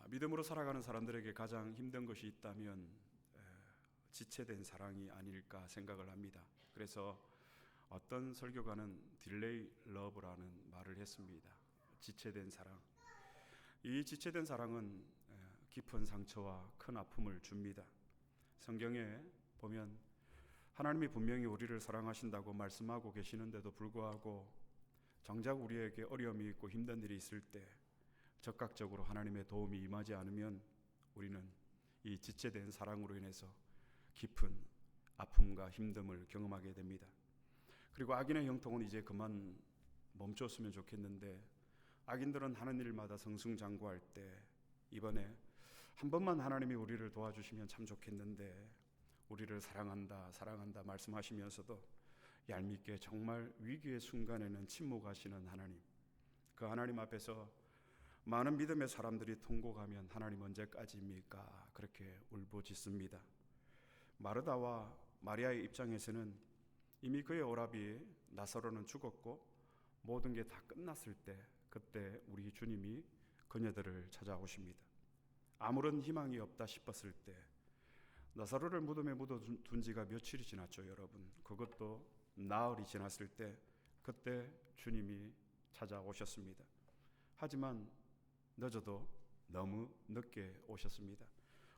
믿음으로 살아가는 사람들에게 가장 힘든 것이 있다면 지체된 사랑이 아닐까 생각을 합니다. 그래서 어떤 설교가는 딜레이 러브라는 말을 했습니다. 지체된 사랑. 이 지체된 사랑은 깊은 상처와 큰 아픔을 줍니다. 성경에 보면 하나님이 분명히 우리를 사랑하신다고 말씀하고 계시는데도 불구하고 정작 우리에게 어려움이 있고 힘든 일이 있을 때 적극적으로 하나님의 도움이 임하지 않으면 우리는 이 지체된 사랑으로 인해서 깊은 아픔과 힘듦을 경험하게 됩니다. 그리고 악인의 형통은 이제 그만 멈췄으면 좋겠는데 악인들은 하는 일마다 승승장구할 때 이번에 한 번만 하나님이 우리를 도와주시면 참 좋겠는데 우리를 사랑한다 말씀하시면서도 얄밉게 정말 위기의 순간에는 침묵하시는 하나님, 그 하나님 앞에서 많은 믿음의 사람들이 통곡하면 하나님 언제까지입니까? 그렇게 울부짖습니다. 마르다와 마리아의 입장에서는 이미 그의 오라비 나사로는 죽었고 모든 게 다 끝났을 때 그때 우리 주님이 그녀들을 찾아오십니다. 아무런 희망이 없다 싶었을 때 나사로를 무덤에 묻어둔 지가 며칠이 지났죠, 여러분. 그것도 나흘이 지났을 때 그때 주님이 찾아오셨습니다. 하지만 늦어도 너무 늦게 오셨습니다.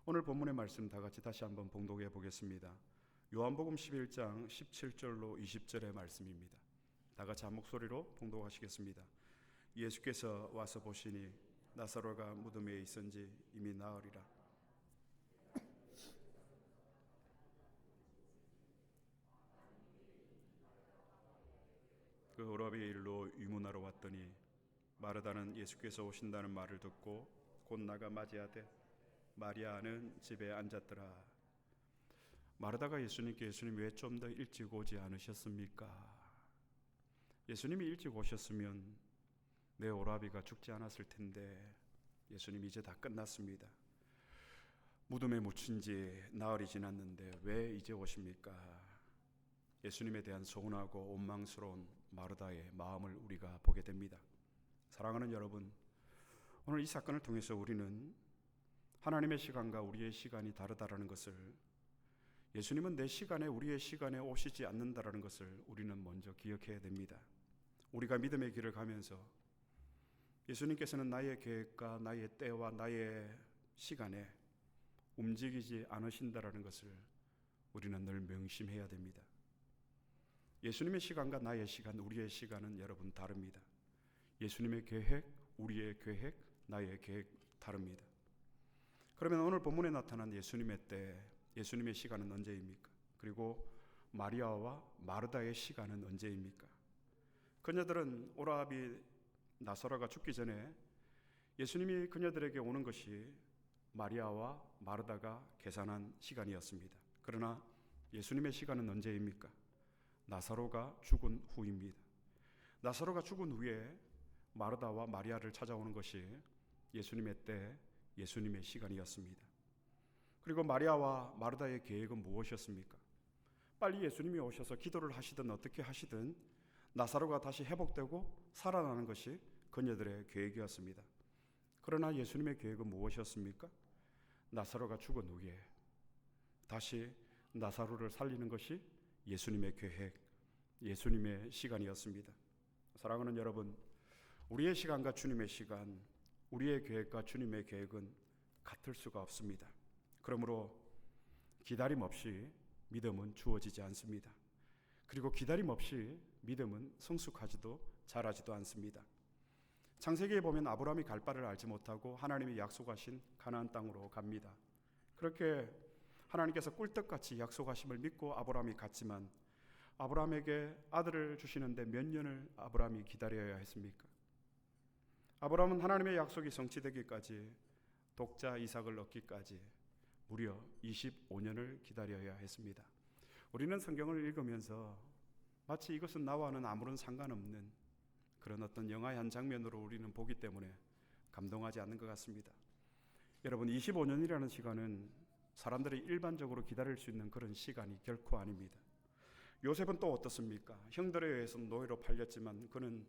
오늘 본문의 말씀 다 같이 다시 한번 봉독해 보겠습니다. 요한복음 11장 17절로 20절의 말씀입니다. 다 같이 한 목소리로 봉독하시겠습니다. 예수께서 와서 보시니 나사로가 무덤에 있은지 이미 나흘이라. 그 오라비의 일로 유문하러 왔더니 마르다는 예수께서 오신다는 말을 듣고 곧 나가 맞이하되 마리아는 집에 앉았더라. 마르다가 예수님께 예수님 왜 좀 더 일찍 오지 않으셨습니까? 예수님이 일찍 오셨으면 내 오라비가 죽지 않았을 텐데 예수님 이제 다 끝났습니다. 무덤에 묻힌 지 나흘이 지났는데 왜 이제 오십니까? 예수님에 대한 서운하고 원망스러운 마르다의 마음을 우리가 보게 됩니다. 사랑하는 여러분, 오늘 이 사건을 통해서 우리는 하나님의 시간과 우리의 시간이 다르다라는 것을, 예수님은 내 시간에 우리의 시간에 오시지 않는다라는 것을 우리는 먼저 기억해야 됩니다. 우리가 믿음의 길을 가면서 예수님께서는 나의 계획과 나의 때와 나의 시간에 움직이지 않으신다라는 것을 우리는 늘 명심해야 됩니다. 예수님의 시간과 나의 시간, 우리의 시간은 여러분 다릅니다. 예수님의 계획, 우리의 계획, 나의 계획 다릅니다. 그러면 오늘 본문에 나타난 예수님의 때, 예수님의 시간은 언제입니까? 그리고 마리아와 마르다의 시간은 언제입니까? 그녀들은 오라비 나사로가 죽기 전에 예수님이 그녀들에게 오는 것이 마리아와 마르다가 계산한 시간이었습니다. 그러나 예수님의 시간은 언제입니까? 나사로가 죽은 후입니다. 나사로가 죽은 후에 마르다와 마리아를 찾아오는 것이 예수님의 때, 예수님의 시간이었습니다. 그리고 마리아와 마르다의 계획은 무엇이었습니까? 빨리 예수님이 오셔서 기도를 하시든 어떻게 하시든 나사로가 다시 회복되고 살아나는 것이 그녀들의 계획이었습니다. 그러나 예수님의 계획은 무엇이었습니까? 나사로가 죽은 후에 다시 나사로를 살리는 것이 예수님의 계획, 예수님의 시간이었습니다. 사랑하는 여러분, 우리의 시간과 주님의 시간, 우리의 계획과 주님의 계획은 같을 수가 없습니다. 그러므로 기다림 없이 믿음은 주어지지 않습니다. 그리고 기다림 없이 믿음은 성숙하지도 자라지도 않습니다. 창세기에 보면 아브라함이 갈 바를 알지 못하고 하나님이 약속하신 가나안 땅으로 갑니다. 그렇게 하나님께서 꿀떡같이 약속하심을 믿고 아브라함이 갔지만 아브라함에게 아들을 주시는데 몇 년을 아브라함이 기다려야 했습니까? 아브라함은 하나님의 약속이 성취되기까지, 독자 이삭을 얻기까지 무려 25년을 기다려야 했습니다. 우리는 성경을 읽으면서 마치 이것은 나와는 아무런 상관없는 그런 어떤 영화의 한 장면으로 우리는 보기 때문에 감동하지 않는 것 같습니다. 여러분, 25년이라는 시간은 사람들이 일반적으로 기다릴 수 있는 그런 시간이 결코 아닙니다. 요셉은 또 어떻습니까? 형들에 의해서 노예로 팔렸지만 그는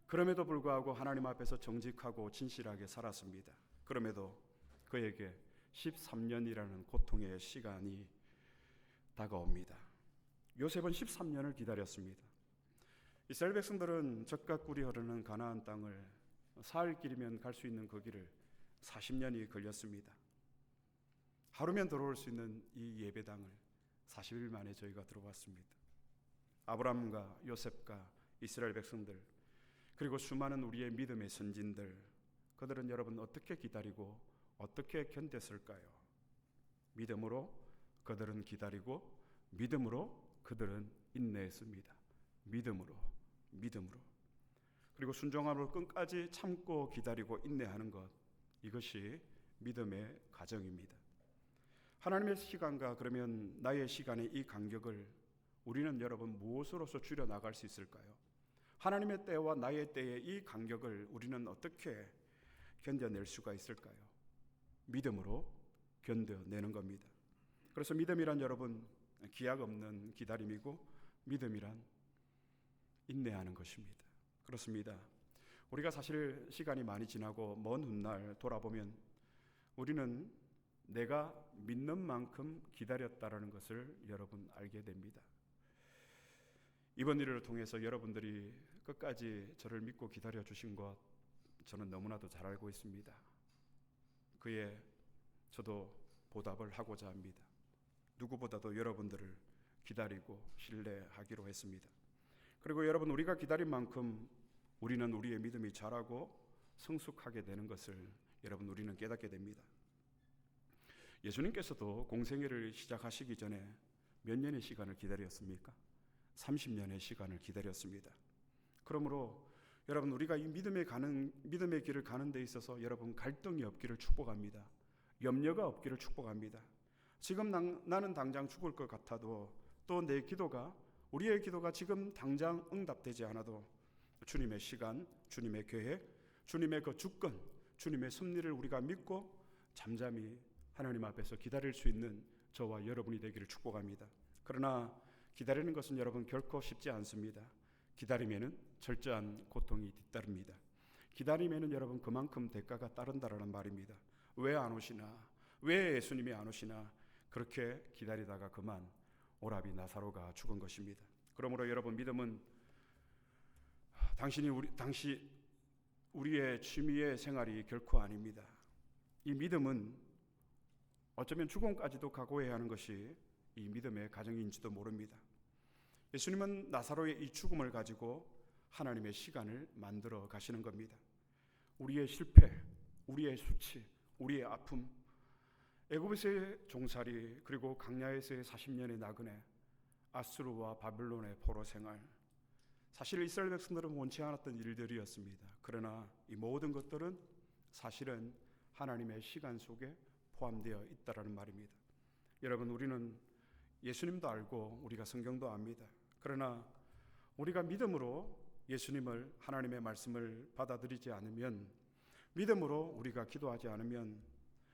그럼에도 불구하고 하나님 앞에서 정직하고 진실하게 살았습니다. 그럼에도 그에게 13년이라는 고통의 시간이 다가옵니다. 요셉은 13년을 기다렸습니다. 이스라엘 백성들은 젖과 꿀이 흐르는 가나안 땅을 사흘 길이면 갈 수 있는 그 길을 40년이 걸렸습니다. 하루면 들어올 수 있는 이 예배당을 40일 만에 저희가 들어왔습니다. 아브라함과 요셉과 이스라엘 백성들, 그리고 수많은 우리의 믿음의 선진들, 그들은 여러분 어떻게 기다리고 어떻게 견뎠을까요? 믿음으로 그들은 기다리고 믿음으로 그들은 인내했습니다. 믿음으로. 그리고 순종함으로 끝까지 참고 기다리고 인내하는 것, 이것이 믿음의 과정입니다. 하나님의 시간과 그러면 나의 시간의 이 간격을 우리는 여러분 무엇으로서 줄여나갈 수 있을까요? 하나님의 때와 나의 때의 이 간격을 우리는 어떻게 견뎌낼 수가 있을까요? 믿음으로 견뎌내는 겁니다. 그래서 믿음이란 여러분 기약 없는 기다림이고, 믿음이란 인내하는 것입니다. 그렇습니다. 우리가 사실 시간이 많이 지나고 먼 훗날 돌아보면 우리는 내가 믿는 만큼 기다렸다라는 것을 여러분 알게 됩니다. 이번 일을 통해서 여러분들이 끝까지 저를 믿고 기다려 주신 것 저는 너무나도 잘 알고 있습니다. 그에 저도 보답을 하고자 합니다. 누구보다도 여러분들을 기다리고 신뢰하기로 했습니다. 그리고 여러분, 우리가 기다린 만큼 우리는 우리의 믿음이 자라고 성숙하게 되는 것을 여러분 우리는 깨닫게 됩니다. 예수님께서도 공생애를 시작하시기 전에 몇 년의 시간을 기다렸습니까? 30년의 시간을 기다렸습니다. 그러므로 여러분, 우리가 이 믿음의 길을 가는 데 있어서 여러분 갈등이 없기를 축복합니다. 염려가 없기를 축복합니다. 지금 나는 당장 죽을 것 같아도, 또 내 기도가, 우리의 기도가 지금 당장 응답되지 않아도 주님의 시간, 주님의 계획, 주님의 그 주권, 주님의 섭리를 우리가 믿고 잠잠히 하나님 앞에서 기다릴 수 있는 저와 여러분이 되기를 축복합니다. 그러나 기다리는 것은 여러분 결코 쉽지 않습니다. 기다림에는 철저한 고통이 뒤따릅니다. 기다림에는 여러분 그만큼 대가가 따른다라는 말입니다. 왜 안 오시나? 왜 예수님이 안 오시나? 그렇게 기다리다가 그만 오라비 나사로가 죽은 것입니다. 그러므로 여러분, 믿음은 당시 우리의 취미의 생활이 결코 아닙니다. 이 믿음은 어쩌면 죽음까지도 각오해야 하는 것이 이 믿음의 가정인지도 모릅니다. 예수님은 나사로의 이 죽음을 가지고 하나님의 시간을 만들어 가시는 겁니다. 우리의 실패, 우리의 수치, 우리의 아픔, 애굽에서의 종살이, 그리고 강야에서의 40년의 나그네, 아수르와 바벨론의 포로 생활, 사실 이스라엘 백성들은 원치 않았던 일들이었습니다. 그러나 이 모든 것들은 사실은 하나님의 시간 속에 포함되어 있다라는 말입니다. 여러분, 우리는 예수님도 알고 우리가 성경도 압니다. 그러나 우리가 믿음으로 예수님을, 하나님의 말씀을 받아들이지 않으면, 믿음으로 우리가 기도하지 않으면,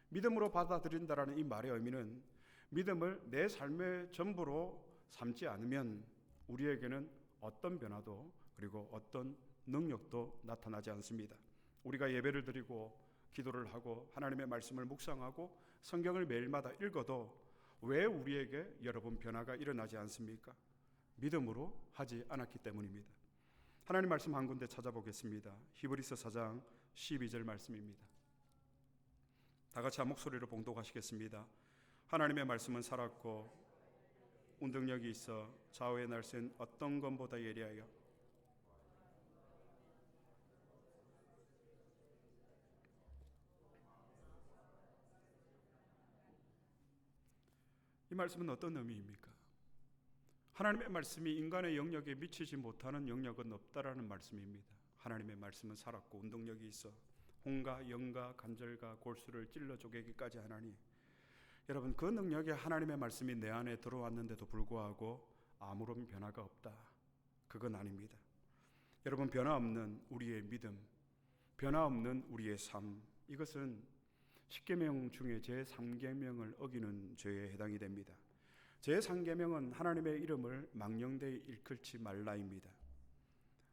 믿음으로 받아들인다라는 이 말의 의미는 믿음을 내 삶의 전부로 삼지 않으면 우리에게는 어떤 변화도, 그리고 어떤 능력도 나타나지 않습니다. 우리가 예배를 드리고 기도를 하고 하나님의 말씀을 묵상하고 성경을 매일마다 읽어도 왜 우리에게 여러분 변화가 일어나지 않습니까? 믿음으로 하지 않았기 때문입니다. 하나님 말씀 한 군데 찾아보겠습니다. 히브리서 4장 12절 말씀입니다. 다 같이 한 목소리로 봉독하시겠습니다. 하나님의 말씀은 살았고 운동력이 있어 좌우의 날쌘 어떤 것보다 예리하여 이 말씀은 어떤 의미입니까? 하나님의 말씀이 인간의 영역에 미치지 못하는 영역은 없다라는 말씀입니다. 하나님의 말씀은 살았고 운동력이 있어 혼과 영과 간절과 골수를 찔러 쪼개기까지 하나니, 여러분 그 능력에 하나님의 말씀이 내 안에 들어왔는데도 불구하고 아무런 변화가 없다. 그건 아닙니다. 여러분, 변화 없는 우리의 믿음, 변화 없는 우리의 삶, 이것은 10계명 중에 제3계명을 어기는 죄에 해당이 됩니다. 제3계명은 하나님의 이름을 망령되이 일컬지 말라입니다.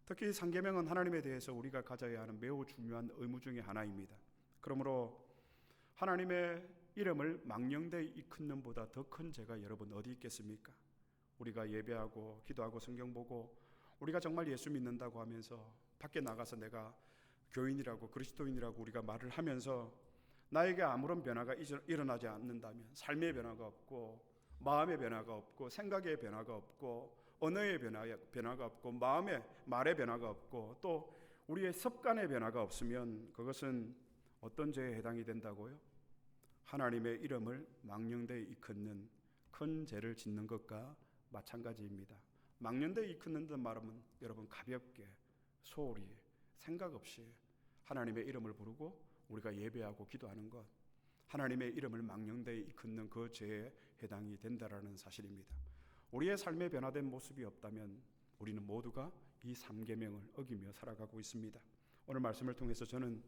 특히 3계명은 하나님에 대해서 우리가 가져야 하는 매우 중요한 의무 중에 하나입니다. 그러므로 하나님의 이름을 망령되이 일컫는 보다 더 큰 죄가 여러분 어디 있겠습니까? 우리가 예배하고 기도하고 성경 보고 우리가 정말 예수 믿는다고 하면서 밖에 나가서 내가 교인이라고 그리스도인이라고 우리가 말을 하면서 나에게 아무런 변화가 일어나지 않는다면, 삶의 변화가 없고 마음의 변화가 없고 생각의 변화가 없고 언어의 변화가 없고 마음의 말의 변화가 없고 또 우리의 습관의 변화가 없으면 그것은 어떤 죄에 해당이 된다고요? 하나님의 이름을 망령되이 일컫는 큰 죄를 짓는 것과 마찬가지입니다. 망령되이 일컫는다는 말은 여러분 가볍게 소홀히 생각 없이 하나님의 이름을 부르고 우리가 예배하고 기도하는 것, 하나님의 이름을 망령되이 일컫는 그 죄에 해당이 된다라는 사실입니다. 우리의 삶에 변화된 모습이 없다면 우리는 모두가 이 3계명을 어기며 살아가고 있습니다. 오늘 말씀을 통해서 저는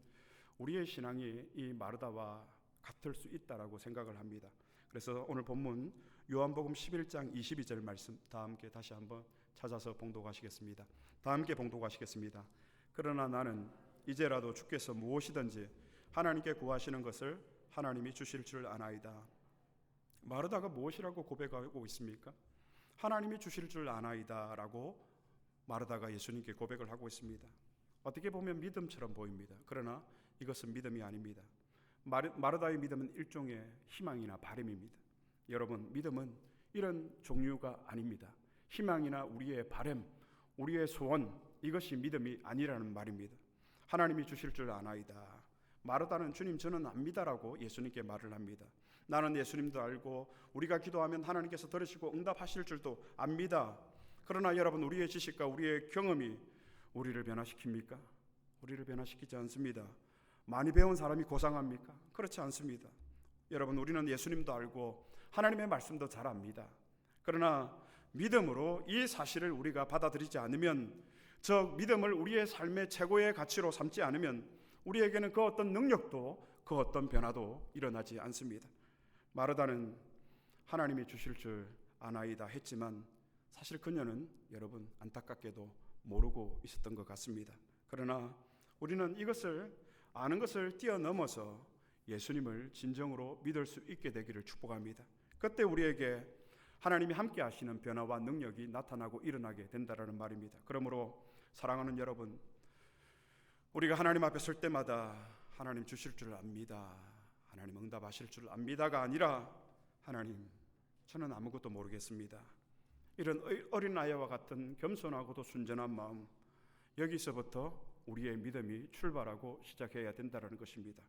우리의 신앙이 이 마르다와 같을 수 있다라고 생각을 합니다. 그래서 오늘 본문 요한복음 11장 22절 말씀 다 함께 다시 한번 찾아서 봉독하시겠습니다. 다 함께 봉독하시겠습니다. 그러나 나는 이제라도 주께서 무엇이든지 하나님께 구하시는 것을 하나님이 주실 줄 아나이다. 마르다가 무엇이라고 고백하고 있습니까? 하나님이 주실 줄 아나이다 라고 마르다가 예수님께 고백을 하고 있습니다. 어떻게 보면 믿음처럼 보입니다. 그러나 이것은 믿음이 아닙니다. 마르다의 믿음은 일종의 희망이나 바람입니다. 여러분, 믿음은 이런 종류가 아닙니다. 희망이나 우리의 바람, 우리의 소원, 이것이 믿음이 아니라는 말입니다. 하나님이 주실 줄 아나이다. 마르다는 주님 저는 압니다라고 예수님께 말을 합니다. 나는 예수님도 알고 우리가 기도하면 하나님께서 들으시고 응답하실 줄도 압니다. 그러나 여러분, 우리의 지식과 우리의 경험이 우리를 변화시킵니까? 우리를 변화시키지 않습니다. 많이 배운 사람이 고상합니까? 그렇지 않습니다. 여러분, 우리는 예수님도 알고 하나님의 말씀도 잘 압니다. 그러나 믿음으로 이 사실을 우리가 받아들이지 않으면, 저 믿음을 우리의 삶의 최고의 가치로 삼지 않으면 우리에게는 그 어떤 능력도 그 어떤 변화도 일어나지 않습니다. 마르다는 하나님이 주실 줄 아나이다 했지만 사실 그녀는 여러분 안타깝게도 모르고 있었던 것 같습니다. 그러나 우리는 이것을 아는 것을 뛰어넘어서 예수님을 진정으로 믿을 수 있게 되기를 축복합니다. 그때 우리에게 하나님이 함께 하시는 변화와 능력이 나타나고 일어나게 된다는 말입니다. 그러므로 사랑하는 여러분, 우리가 하나님 앞에 설 때마다 하나님 주실 줄 압니다, 하나님 응답하실 줄 압니다가 아니라 하나님 저는 아무것도 모르겠습니다. 이런 어린아이와 같은 겸손하고도 순전한 마음, 여기서부터 우리의 믿음이 출발하고 시작해야 된다는 것입니다.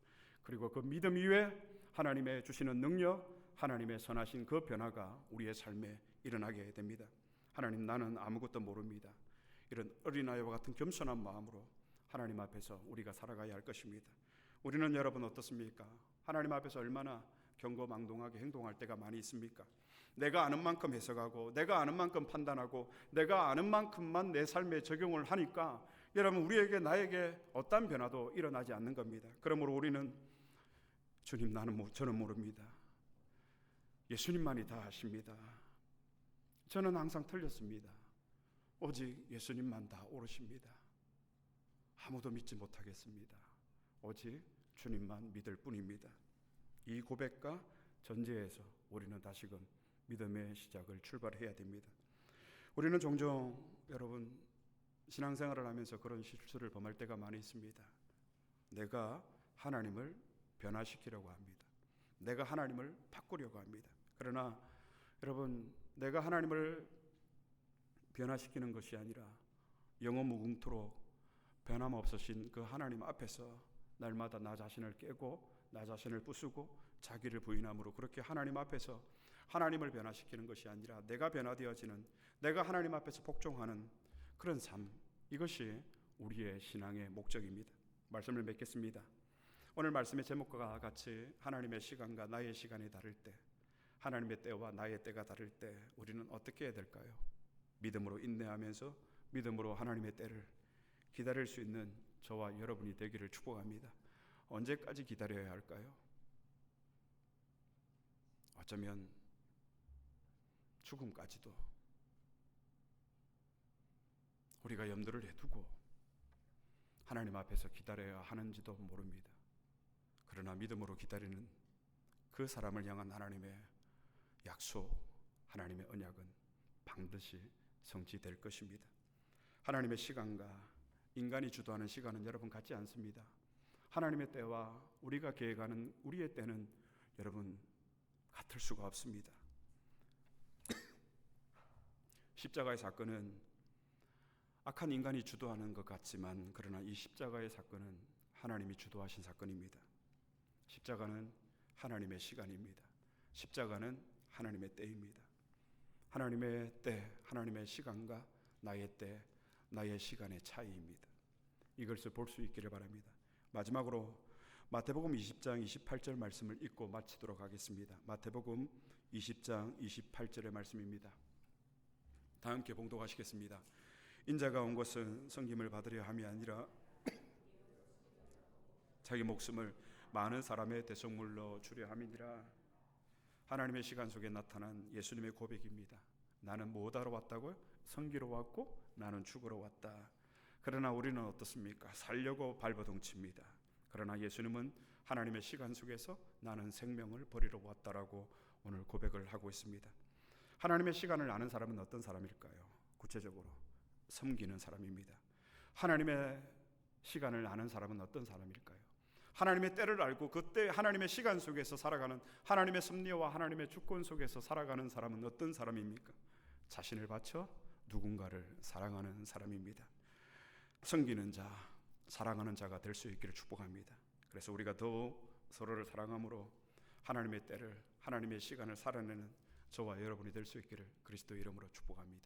그리고 그 믿음 위에 하나님의 주시는 능력, 하나님의 선하신 그 변화가 우리의 삶에 일어나게 됩니다. 하나님, 나는 아무것도 모릅니다. 이런 어린아이와 같은 겸손한 마음으로 하나님 앞에서 우리가 살아가야 할 것입니다. 우리는 여러분 어떻습니까? 하나님 앞에서 얼마나 경거망동하게 행동할 때가 많이 있습니까? 내가 아는 만큼 해석하고 내가 아는 만큼 판단하고 내가 아는 만큼만 내 삶에 적용을 하니까 여러분, 우리에게 나에게 어떤 변화도 일어나지 않는 겁니다. 그러므로 우리는 주님, 저는 모릅니다. 예수님만이 다 아십니다. 저는 항상 틀렸습니다. 오직 예수님만 다 옳으십니다. 아무도 믿지 못하겠습니다. 오직 주님만 믿을 뿐입니다. 이 고백과 전제에서 우리는 다시금 믿음의 시작을 출발해야 됩니다. 우리는 종종 여러분 신앙생활을 하면서 그런 실수를 범할 때가 많이 있습니다. 내가 하나님을 변화시키려고 합니다. 내가 하나님을 바꾸려고 합니다. 그러나 여러분, 내가 하나님을 변화시키는 것이 아니라 영원무궁토록 변함없으신 그 하나님 앞에서 날마다 나 자신을 깨고 나 자신을 부수고 자기를 부인함으로 그렇게 하나님 앞에서 하나님을 변화시키는 것이 아니라 내가 변화되어지는, 내가 하나님 앞에서 복종하는 그런 삶, 이것이 우리의 신앙의 목적입니다. 말씀을 맺겠습니다. 오늘 말씀의 제목과 같이 하나님의 시간과 나의 시간이 다를 때, 하나님의 때와 나의 때가 다를 때 우리는 어떻게 해야 될까요? 믿음으로 인내하면서 믿음으로 하나님의 때를 기다릴 수 있는 저와 여러분이 되기를 축복합니다. 언제까지 기다려야 할까요? 어쩌면 죽음까지도 우리가 염두를 해두고 하나님 앞에서 기다려야 하는지도 모릅니다. 그러나 믿음으로 기다리는 그 사람을 향한 하나님의 약속, 하나님의 언약은 반드시 성취될 것입니다. 하나님의 시간과 인간이 주도하는 시간은 여러분 같지 않습니다. 하나님의 때와 우리가 계획하는 우리의 때는 여러분 같을 수가 없습니다. 십자가의 사건은 악한 인간이 주도하는 것 같지만, 그러나 이 십자가의 사건은 하나님이 주도하신 사건입니다. 십자가는 하나님의 시간입니다. 십자가는 하나님의 때입니다. 하나님의 때, 하나님의 시간과 나의 때, 나의 시간의 차이입니다. 이것을 볼 수 있기를 바랍니다. 마지막으로 마태복음 20장 28절 말씀을 읽고 마치도록 하겠습니다. 마태복음 20장 28절의 말씀입니다. 다 함께 봉독하시겠습니다. 인자가 온 것은 섬김을 받으려 함이 아니라 자기 목숨을 많은 사람의 대속물로 주려 함이니라. 하나님의 시간 속에 나타난 예수님의 고백입니다. 나는 뭐하러 왔다고요? 섬기러 왔고 나는 죽으러 왔다. 그러나 우리는 어떻습니까? 살려고 발버둥칩니다. 그러나 예수님은 하나님의 시간 속에서 나는 생명을 버리러 왔다라고 오늘 고백을 하고 있습니다. 하나님의 시간을 아는 사람은 어떤 사람일까요? 구체적으로 섬기는 사람입니다. 하나님의 시간을 아는 사람은 어떤 사람일까요? 하나님의 때를 알고 그때 하나님의 시간 속에서 살아가는, 하나님의 섭리와 하나님의 주권 속에서 살아가는 사람은 어떤 사람입니까? 자신을 바쳐 누군가를 사랑하는 사람입니다. 섬기는 자, 사랑하는 자가 될 수 있기를 축복합니다. 그래서 우리가 더욱 서로를 사랑함으로 하나님의 때를, 하나님의 시간을 살아내는 저와 여러분이 될 수 있기를 그리스도 이름으로 축복합니다.